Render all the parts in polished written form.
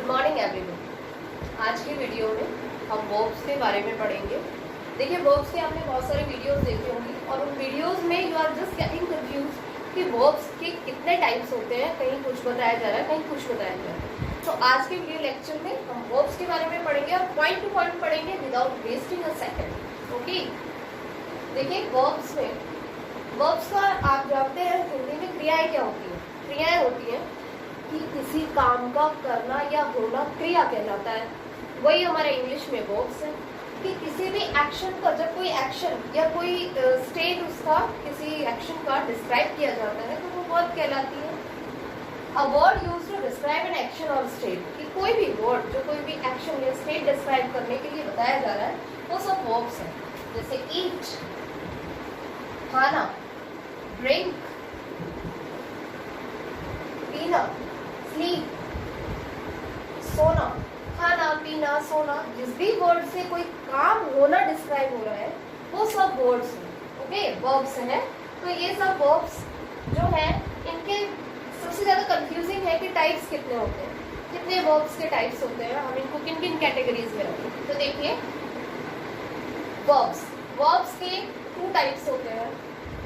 Good morning everyone. आज की video में हम वर्ब्स के बारे में पढ़ेंगे। देखिए, वर्ब्स के आपने बहुत सारे वीडियोस देखे होंगे और उन वीडियोस में you are just getting confuse कि वर्ब्स के कितने टाइप्स होते हैं। कहीं कुछ बताया जा रहा है, कहीं कुछ बताया जा रहा है। तो आज के वीडियो लेक्चर में हम वर्ब्स के बारे में पढ़ेंगे और पॉइंट टू पॉइंट पढ़ेंगे without wasting a second. Okay, देखिए वर्ब्स में, वर्ब्स का आप जानते हैं हिंदी में क्रियाएं क्या होती हैं। क्रियाएं होती हैं कि किसी काम का करना या होना क्रिया कहलाता है। वही हमारा इंग्लिश में वर्ब्स है कि किसी भी एक्शन का, जब कोई एक्शन या कोई स्टेट उसका किसी एक्शन का डिस्क्राइब किया जाता है तो वो वर्ब कहलाती है। A word used to describe an action और स्टेट, कि कोई भी वर्ड जो कोई भी एक्शन या स्टेट डिस्क्राइब करने के लिए बताया जा रहा है वो सब वर्ब्स है। जैसे ईट, खाना, ड्रिंक, पीना, स्लीप, सोना, खाना पीना सोना, जिस भी वर्ड से कोई काम होना डिस्क्राइब हो रहा है वो सब वर्ड्स हैं। ओके, वर्ब्स हैं। तो ये सब वर्ब्स जो है इनके सबसे ज्यादा कंफ्यूजिंग है कि टाइप्स कितने होते हैं, कितने वर्ब्स के टाइप्स होते हैं, हम इनको किन किन कैटेगरीज में रखें। तो देखिए, वर्ब्स के 2 टाइप्स होते हैं,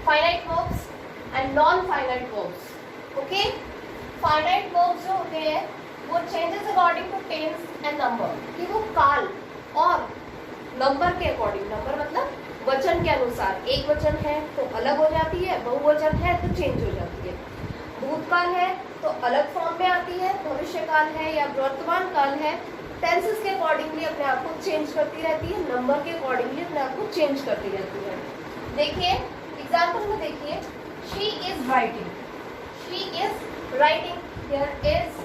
finite verbs and non finite verbs. Okay, finite verbs जो होते हैं वो changes according to tense and number, कि वो काल और नंबर के अकॉर्डिंग, नंबर मतलब वचन के अनुसार, एक वचन है तो अलग हो जाती है, बहुवचन है तो चेंज हो जाती है, भूतकाल है तो अलग फॉर्म में आती है, भविष्यकाल है या वर्तमान काल है, टेंसेस के अकॉर्डिंगली अपने आप को चेंज करती रहती है, नंबर के अकॉर्डिंगली अपने आप को चेंज करती रहती है। देखिए एग्जाम्पल में, देखिए she is writing, she is writing, here is,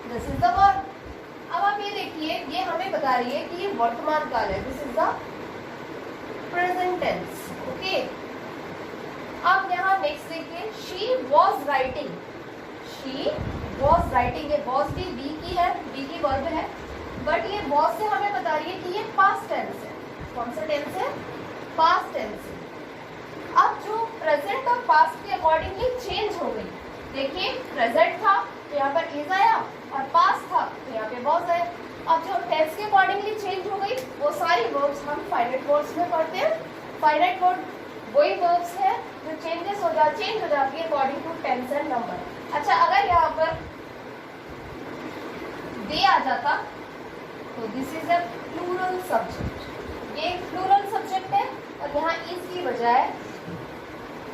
this is the verb. अब आप ये देखिए, ये हमें बता रही है कि ये वर्तमान काल है, this is the present tense. Okay, अब यहाँ नेक्स्ट देखिए, she was writing, she was writing, ये वॉज भी बी की है, बी की वर्ब है, बट ये वॉज से हमें बता रही है कि ये पास्ट टेंस है। कौन सा टेंस है? पास्ट टेंस है। अब जो प्रेजेंट और पास्ट के अकॉर्डिंगली चेंज हो गई। देखिए, प्रेजेंट था तो यहाँ पर इज आया और पास्ट था तो यहाँ पे वॉज आया। अब जो टेंस के अकॉर्डिंगली चेंज हो गई वो सारी वर्ब्स हम फाइनाइट वर्ब्स में पढ़ते हैं। फाइनाइट वर्ब वही वर्ब्स है जो चेंज हो जाती है according to tense and number. अच्छा, अगर यहाँ पर दे आ जाता तो this is a plural subject, ये प्लूरल सब्जेक्ट है और यहाँ इस की बजाय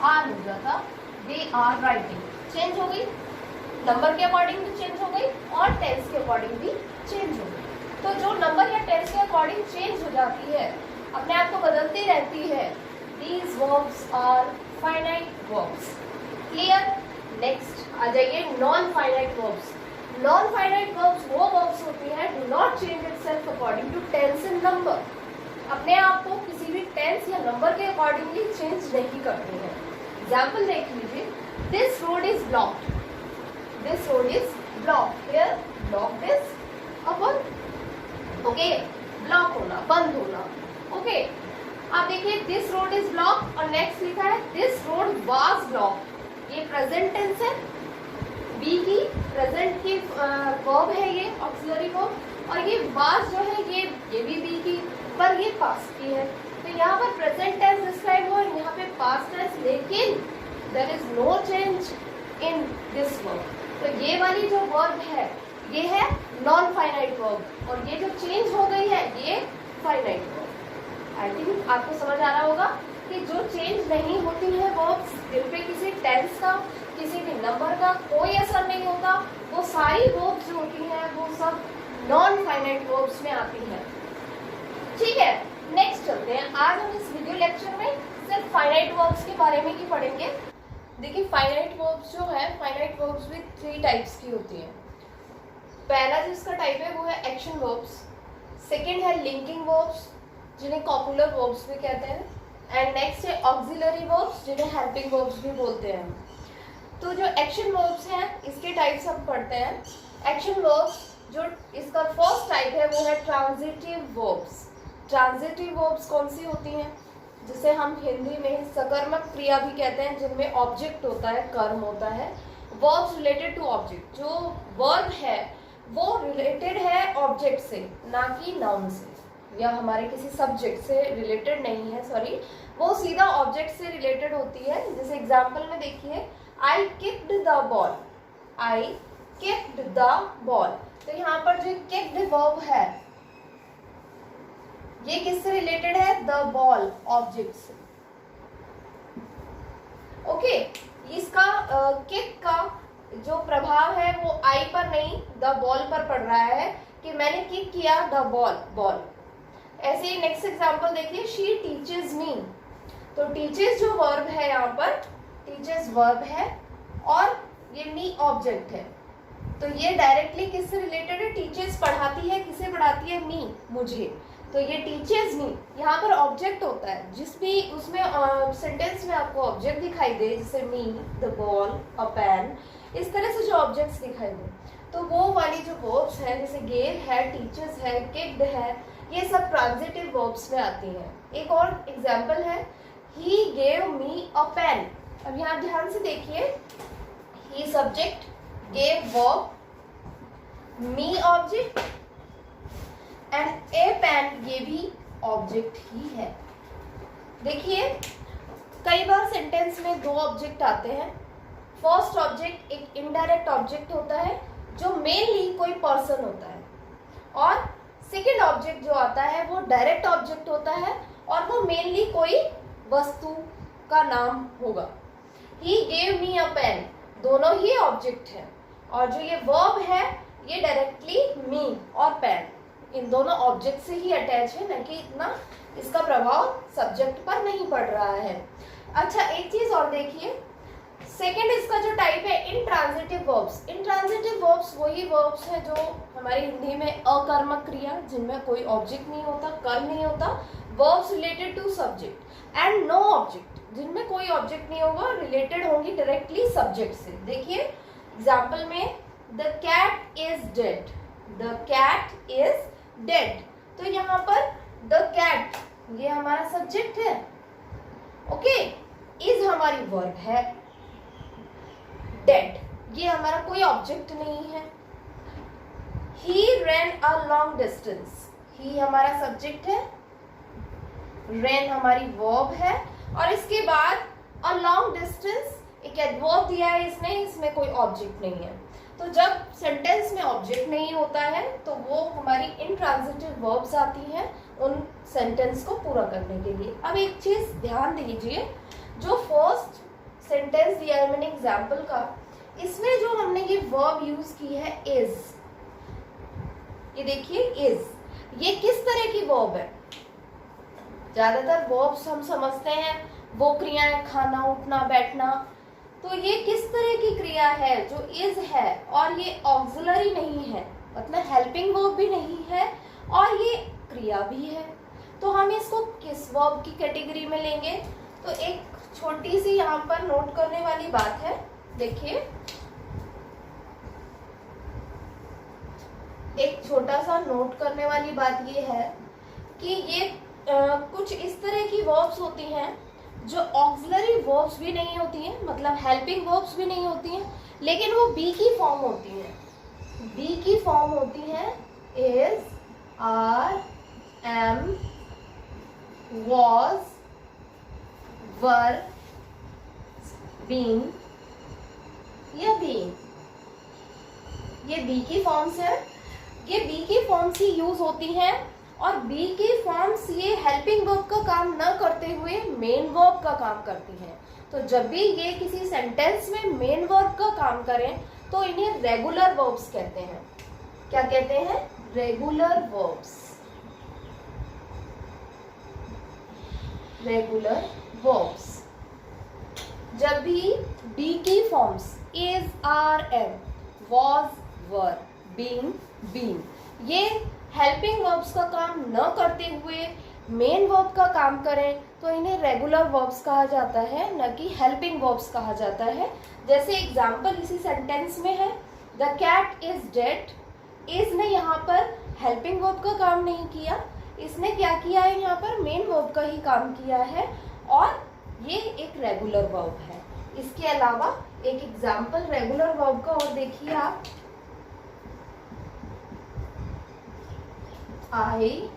आर हो जाता, दे आर राइटिंग। चेंज हो गई, नंबर के अकॉर्डिंग भी चेंज हो गई और टेंस के अकॉर्डिंग भी चेंज हो गई। तो जो नंबर या टेंस के अकॉर्डिंग चेंज हो जाती है, अपने आप को बदलती रहती है, these verbs are finite verbs. Clear? Next आ जाइए non finite verbs. Non finite verbs वो वर्ब्स होती हैं do not change itself according to tense and number, अपने आप को किसी भी टेंस या नंबर के अकॉर्डिंगली चेंज नहीं करते हैं। एग्जाम्पल देख लीजिए, this road is blocked, this road is blocked, here blocked is a verb। Okay, block होना, बंद होना। ओके, आप देखिए this road is blocked और नेक्स्ट लिखा है this road was blocked, ये प्रेजेंट टेंस है, बी की प्रेजेंट की वर्ब है, ये ऑक्सिलरी वर्ब, और ये was जो है ये भी बी की, पर ये पास्ट की है। तो यहाँ पर प्रेजेंट टेंस डिस्क्राइब हुआ, यहाँ पे पास्ट टेंस, लेकिन there is no change in this verb। तो ये वाली जो वर्ब है ये है नॉन फाइनाइट वर्ब और ये जो चेंज हो गई है ये फाइनाइट वर्ब। आई थिंक आपको समझ आ रहा होगा कि जो चेंज नहीं होती है वर्ब्स, जिन पे किसी टेंस का, किसी भी नंबर का कोई असर नहीं होता, वो सारी वर्ब्स जो होती हैं वो सब नॉन फाइनाइट वर्ब्स में आती हैं। ठीक है, नेक्स्ट चलते हैं। आज हम इस वीडियो लेक्चर में सिर्फ फाइनाइट वर्ब्स के बारे में ही पढ़ेंगे। देखिए, फाइनाइट वर्ब्स जो है, फाइनाइट वर्ब्स भी 3 टाइप्स की होती हैं। पहला जिसका टाइप है वो है एक्शन वर्ब्स, सेकंड है लिंकिंग वर्ब्स जिन्हें कॉपुलर वर्ब्स भी कहते हैं, एंड नेक्स्ट है ऑक्सिलरी वर्ब्स जिन्हें हेल्पिंग वर्ब्स भी बोलते हैं। तो जो एक्शन वर्ब्स हैं इसके टाइप्स हम पढ़ते हैं। एक्शन वर्ब्स जो इसका फर्स्ट टाइप है वो है ट्रांजिटिव वर्ब्स। ट्रांजिटिव वर्ब्स कौन सी होती हैं? जिसे हम हिंदी में सकर्मक क्रिया भी कहते हैं, जिनमें ऑब्जेक्ट होता है, कर्म होता है। वर्ब्स रिलेटेड टू ऑब्जेक्ट, जो वर्ब है वो रिलेटेड है ऑब्जेक्ट से, ना कि नाउन से, या हमारे किसी सब्जेक्ट से रिलेटेड नहीं है, सॉरी, वो सीधा ऑब्जेक्ट से रिलेटेड होती है। जैसे एग्जांपल में देखिए, I kicked the ball, I kicked the ball, तो यहाँ पर जो किक्ड वर्ब है ये किससे रिलेटेड है? द बॉल, ऑब्जेक्ट से। ओके, इसका किक का जो प्रभाव है वो आई पर नहीं, द बॉल पर पड़ रहा है कि मैंने किक किया द बॉल। ऐसे ही नेक्स्ट एग्जांपल देखिए, शी टीचेस मी, तो टीचेस जो वर्ब है यहाँ पर, टीचेस वर्ब है और ये मी ऑब्जेक्ट है, तो ये डायरेक्टली किससे रिलेटेड है? टीचेस पढ़ाती है, किसे पढ़ाती है? मी, मुझे, तो ये टीचेस मी, यहाँ पर ऑब्जेक्ट होता है, जिस भी उसमें सेंटेंस में आपको ऑब्जेक्ट दिखाई दे, जैसे मी, द बॉल, अ पेन, इस तरह से जो ऑब्जेक्ट्स दिखाई दे, तो वो वाली जो वर्ब्स हैं, जैसे गेव है, टीचर्स है, किक्ड है, ये सब ट्रांजिटिव वर्ब्स में आती हैं। एक और एग्जांपल है, he gave me a pen. अब यहाँ ध्यान से देखिए, he subject, gave verb, me object and a pen, ये भी ऑब्जेक्ट ही है। देखिए कई बार सेंटेंस में दो ऑब्जेक्ट आते हैं। फर्स्ट ऑब्जेक्ट एक इनडायरेक्ट ऑब्जेक्ट होता है जो मेनली कोई पर्सन होता है, और सेकेंड ऑब्जेक्ट जो आता है वो डायरेक्ट ऑब्जेक्ट होता है और वो मेनली कोई वस्तु का नाम होगा। He gave me a pen, दोनों ही ऑब्जेक्ट है, और जो ये वर्ब है ये डायरेक्टली मी और पेन, इन दोनों ऑब्जेक्ट से ही अटैच है, न कि इतना इसका प्रभाव सब्जेक्ट पर नहीं पड़ रहा है। अच्छा, एक चीज और देखिए, सेकेंड इसका जो टाइप है इंट्रांजिटिव वर्ब्स। इंट्रांजिटिव वर्ब्स वही वर्ब्स हैं जो हमारी हिंदी में अकर्मक क्रिया, जिनमें कोई ऑब्जेक्ट नहीं होता, कर्म नहीं होता, verbs related to subject, and no object, जिनमें कोई ऑब्जेक्ट नहीं होगा, रिलेटेड होंगी डायरेक्टली सब्जेक्ट से। देखिए एग्जाम्पल में, the cat is dead, the cat is dead, तो यहाँ पर द कैट ये हमारा सब्जेक्ट है, ओके, इज हमारी वर्ब है, डेड ये हमारा कोई ऑब्जेक्ट नहीं है। ही रैन अ लॉन्ग डिस्टेंस, ही हमारा सब्जेक्ट है, रैन हमारी वर्ब है, और इसके बाद अ लॉन्ग डिस्टेंस एक एडवर्ब दिया है इसने, इसमें कोई ऑब्जेक्ट नहीं है। तो जब सेंटेंस में ऑब्जेक्ट नहीं होता है तो वो हमारी इंट्रांजिटिव वर्ब्स आती हैं उन सेंटेंस को पूरा करने के लिए। अब एक चीज ध्यान दीजिए, जो फर्स्ट सेंटेंस दिया है मैंने एग्जाम्पल का, इसमें जो हमने ये वर्ब यूज की है इज, ये देखिए इज, ये किस तरह की वर्ब है? ज्यादातर वर्ब्स हम समझते हैं वो क्रियाएं, खाना, उठना, बैठना, तो ये किस तरह की क्रिया है जो इज है, और ये ऑक्सिलरी नहीं है, मतलब हेल्पिंग वर्ब भी नहीं है और ये क्रिया भी है, तो हम इसको किस वर्ब की कैटेगरी में लेंगे? तो एक छोटी सी यहाँ पर नोट करने वाली बात है, देखिए एक छोटा सा नोट करने वाली बात ये है कि ये कुछ इस तरह की वर्ब्स होती हैं जो ऑक्सिलरी वर्ब्स भी नहीं होती हैं, मतलब हेल्पिंग वर्ब्स भी नहीं होती हैं, लेकिन वो बी की फॉर्म होती हैं। बी की फॉर्म होती है is, are, am, was, were, been या being, ये बी की फॉर्म्स है, ये बी की फॉर्म्स ही यूज होती हैं, और बी की फॉर्म्स ये हेल्पिंग वर्ब का काम न करते हुए मेन वर्ब का काम करती हैं। तो जब भी ये किसी सेंटेंस में मेन वर्ब का काम करें तो इन्हें रेगुलर वर्ब्स कहते हैं। क्या कहते हैं? Regular verbs, regular verbs. जब भी बी की forms is, are, am, was, were, being, been ये हेल्पिंग वर्ब्स का काम न करते हुए मेन वर्ब का काम करें तो इन्हें रेगुलर वर्ब्स कहा जाता है, न कि हेल्पिंग वर्ब्स कहा जाता है। जैसे एग्जाम्पल इसी सेंटेंस में है, the cat is dead, is ने यहाँ पर हेल्पिंग वर्ब का काम नहीं किया, इसने क्या किया है, यहाँ पर मेन वर्ब का ही काम किया है, और ये एक रेगुलर वर्ब है। इसके अलावा एक एग्जाम्पल रेगुलर वर्ब का और देखिए आप, I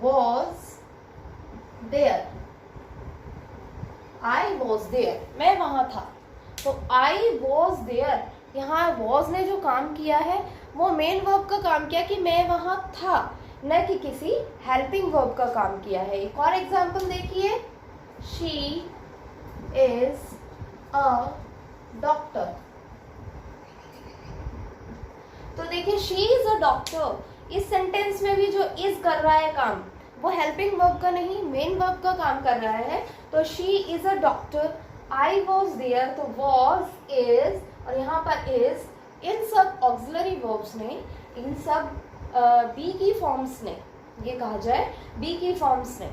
was there. I was there, मैं वहां था। तो I was there, यहाँ was ने जो काम किया है वो मेन वर्ब का काम किया कि मैं वहां था, न कि किसी हेल्पिंग वर्ब का काम किया है। एक और एग्जाम्पल देखिए, शी इज अ डॉक्टर। तो देखिए शी इज अ डॉक्टर, इस सेंटेंस में भी जो इज कर रहा है काम वो हेल्पिंग वर्ब का नहीं मेन वर्ब का काम कर रहा है। तो she is a doctor, I was there, तो वॉज इज और यहाँ पर इज, इन सब ऑक्सिलरी वर्ब्स ने, इन सब बी की फॉर्म्स ने, ये कहा जाए बी की फॉर्म्स ने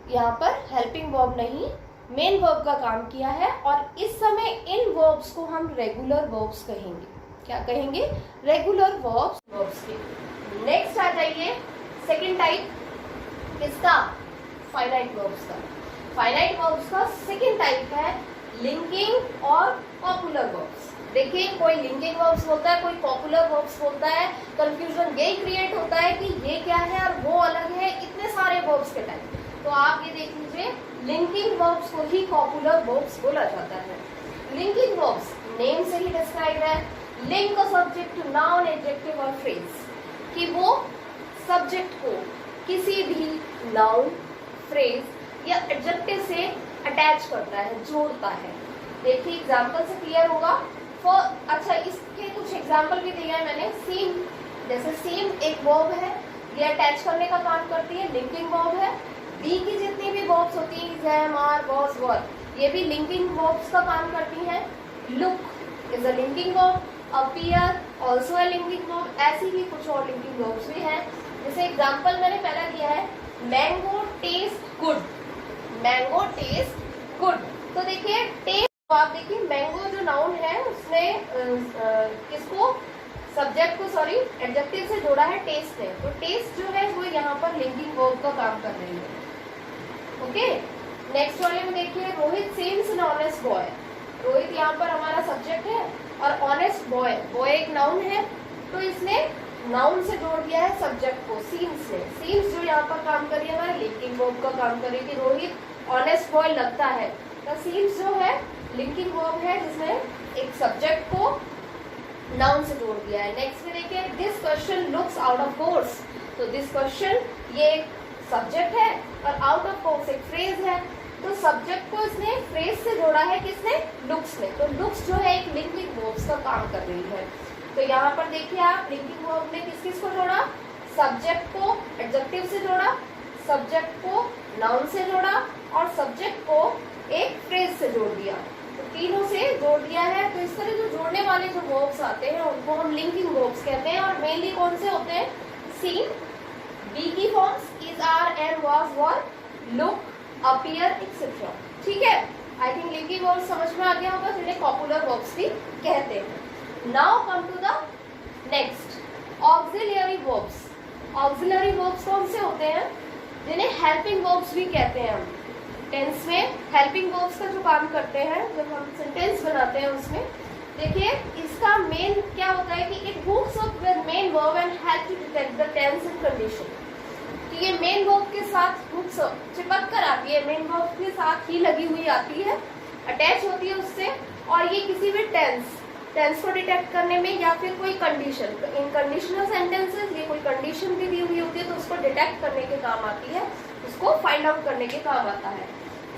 यहाँ पर हेल्पिंग वर्ब नहीं मेन वर्ब का काम किया है। और इस समय इन वर्ब्स को हम रेगुलर वर्ब्स कहेंगे। क्या कहेंगे? रेगुलर वर्ब्स के। नेक्स्ट आ जाइए सेकेंड टाइप किसका? फाइनाइट वर्ब्स का। फाइनाइट वर्ब्स का सेकेंड टाइप है लिंकिंग और पॉपुलर वर्ब्स। देखिए कोई लिंकिंग वर्ब्स बोलता है, कोई पॉपुलर वर्ब्स बोलता है, कंफ्यूजन यही क्रिएट होता है कि ये क्या है और वो अलग है, इतने सारे वर्ब्स के टाइप। तो आप ये देख लीजिए, लिंकिंग वर्ब्स को ही पॉपुलर वर्ब्स बोला जाता है। लिंकिंग वर्ब्स नेम से ही डिस्क्राइब है, link a subject to noun, adjective और फ्रेज, कि वो सब्जेक्ट को किसी भी नाउन, फ्रेज या एडजेक्टिव से अटैच करता है, जोड़ता है। देखिए एग्जाम्पल से क्लियर होगा। अच्छा इसके कुछ एग्जाम्पल भी दिया है मैंने। सेम, जैसे सेम एक वर्ब है, ये अटैच करने का काम करती है, लिंकिंग वर्ब है। बी की जितनी भी वर्ब्स होती हैं, जैम, आर, वॉज, वर, ये भी लिंकिंग वर्ब्स का काम करती हैं। Look is a linking verb, appear also a linking verb. ऐसी ही कुछ और लिंकिंग वर्ब्स भी हैं। जैसे एग्जाम्पल मैंने पहला दिया है, mango taste good, mango taste good. तो देखिए टेस्ट, तो आप देखिए मैंगो जो नाउन है उसने किसको, सब्जेक्ट को, सॉरी एडजेक्टिव से जोड़ा है टेस्ट ने। तो टेस्ट जो है वो यहाँ पर लिंकिंग वर्ब का काम कर रही है। ओके, नेक्स्ट वाले में देखिए, Rohit seems an honest boy. Rohit यहाँ पर हमारा सब्जेक्ट है और ऑनेस्ट बॉय, बॉय एक नाउन है, तो इसने नाउन से जोड़ दिया है सब्जेक्ट को, सीम्स ने। सीम्स जो यहाँ पर काम कर रही है हमारे लिंकिंग वर्ब का काम कर रही है, रोहित ऑनेस्ट बॉय लगता है। तो सीम्स जो है लिंकिंग वर्ब है जिसने एक सब्जेक्ट को नाउन से जोड़ दिया है। नेक्स्ट में देखिए, this question looks out of course. तो दिस क्वेश्चन ये एक सब्जेक्ट है और आउट ऑफ कोर्स एक फ्रेज है। तो सब्जेक्ट को इसने फ्रेज से जोड़ा है, किसने? लुक्स ने। तो लुक्स जो है एक लिंकिंग वर्ब्स का काम कर रही है। तो यहाँ पर देखिए आप, लिंकिंग वर्ब ने किस किस को जोड़ा? सब्जेक्ट को एडजेक्टिव से जोड़ा, सब्जेक्ट को नाउन से जोड़ा और सब्जेक्ट को एक फ्रेज से जोड़ दिया। तो तीनों से जोड़ दिया है। तो इस तरह जो जोड़ने वाले जो वर्ब्स आते हैं उनको हम लिंकिंग वर्ब्स कहते हैं। और मेनली कौन से होते हैं? सीन, बी की forms, is, are, am, was, were, look, appear, etcetera. ठीक है, आई थिंक लिंकिंग वर्ब्स समझ में आ गया होगा, जिन्हें पॉपुलर वर्ब्स भी कहते हैं। Now come to the next, auxiliary verbs. Auxiliary verbs कौन से होते हैं? जिन्हें हेल्पिंग वर्ब्स भी कहते हैं हम। टेंस में हेल्पिंग वर्ब्स का जो काम करते हैं, जब हम सेंटेंस बनाते हैं उसमें देखिए इसका मेन क्या होता है कि it hooks up with main verb and help to detect the tense and condition. कि ये मेन वर्ब के साथ हुक्स अप, चिपक कर आती है, मेन वर्ब के साथ ही लगी हुई आती है, अटैच होती है उससे, और ये किसी भी टेंस को डिटेक्ट करने में या फिर कोई कंडीशन, तो इन कंडीशनल सेंटेंसेस ये कोई कंडीशन भी दी हुई होती है तो उसको डिटेक्ट करने के काम आती है, उसको फाइंड आउट करने के काम आता है।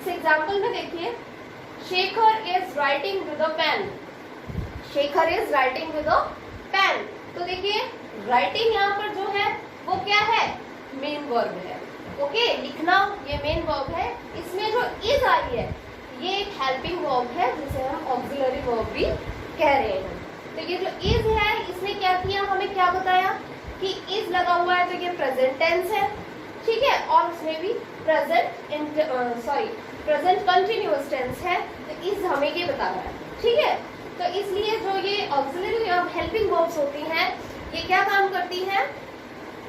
इस एग्जाम्पल में देखिए, Shekhar is writing with a pen. Shekhar is writing with a pen. तो देखिए राइटिंग यहाँ पर जो है वो क्या है? मेन वर्ब है। ओके, लिखना ये मेन वर्ब है। इसमें जो इज आई है ये एक हेल्पिंग वर्ब है जिसे हम ऑक्सिलरी वर्ब भी कह रहे हैं। तो ये जो इज है इसने क्या किया, हमें क्या बताया कि इज लगा हुआ है तो ये प्रेजेंट टेंस है। ठीक है, और उसमें भी प्रेजेंट कंटिन्यूअस टेंस है, तो इज हमें ये बता रहा है। ठीक है, तो इसलिए जो ये ऑक्सिलरी हेल्पिंग वर्ब्स होती हैं ये क्या काम करती हैं?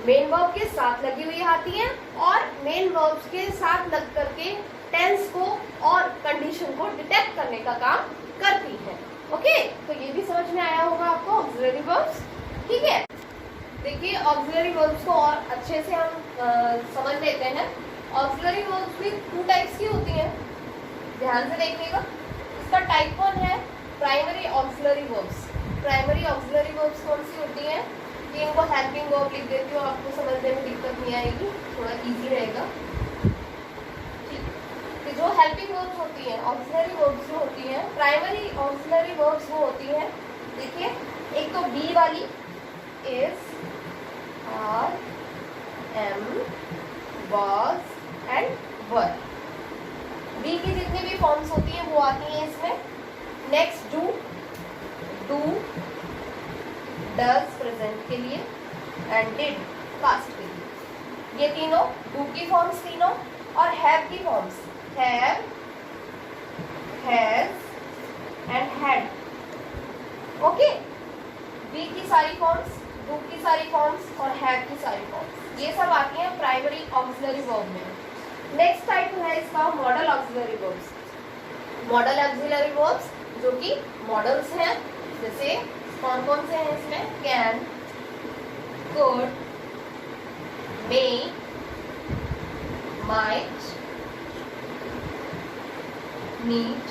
मेन वर्ब के साथ लगी हुई आती हैं और मेन वर्ब्स के साथ लग करके टेंस को और कंडीशन को डिटेक्ट करने का काम करती हैं। ओके, तो ये भी समझ में आया होगा आपको ऑक्सिलरी वर्ब्स। ठीक है, देखिए देखिए ऑक्सिलरी वर्ब्स को और अच्छे से हम समझ लेते हैं। ऑक्सिलरी वर्ब्स भी 2 टाइप्स की होती हैं, ध्यान से देखिएगा। इसका टाइप 1 है primary auxiliary verbs. Primary auxiliary verbs कौन सी होती हैं? कि इनको हेल्पिंग वर्ब लिख देती हूँ, आपको समझने में दिक्कत नहीं आएगी, थोड़ा इजी रहेगा। ठीक, तो जो हेल्पिंग वर्ब्स होती हैं, ऑक्सिलरी वर्ब्स जो होती हैं, प्राइमरी ऑक्सिलरी वर्ब्स वो होती हैं, देखिए एक तो बी वाली is, are, am, was and were. Be की जितनी भी फॉर्म्स होती हैं वो आती हैं इसमें। नेक्स्ट डू, डज प्रेजेंट के लिए, एंड डिड पास्ट के लिए। ये तीनों डू की फॉर्म्स तीनों, और हैव की forms have, has and had. Okay, be की सारी फॉर्म्स, डू की सारी फॉर्म्स और हैव की सारी फॉर्म्स, ये सब आती हैं प्राइमरी ऑक्सिलरी वर्ब में। नेक्स्ट टाइप है इसका model auxiliary verbs. Model auxiliary verbs जो कि मॉडल्स हैं, जैसे कौन कौन से हैं इसमें? Can, could, may, might, need,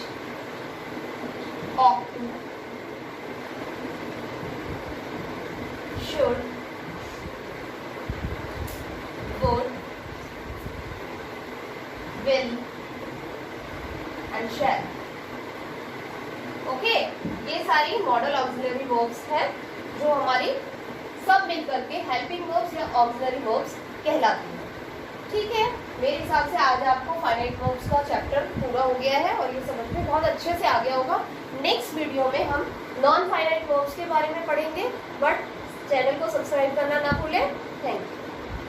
ought to, should, would, will and shall. Okay, ये सारी मॉडल ऑक्सिलरी वर्ब्स हैं जो हमारी सब मिलकर के हेल्पिंग वर्ब्स या ऑक्सिलरी वर्ब्स कहलाती हैं। ठीक है, मेरे हिसाब से आज आपको फाइनाइट वर्ब्स का चैप्टर पूरा हो गया है और ये समझ में बहुत अच्छे से आ गया होगा। नेक्स्ट वीडियो में हम नॉन फाइनाइट वर्ब्स के बारे में पढ़ेंगे, बट चैनल को सब्सक्राइब करना ना भूलें।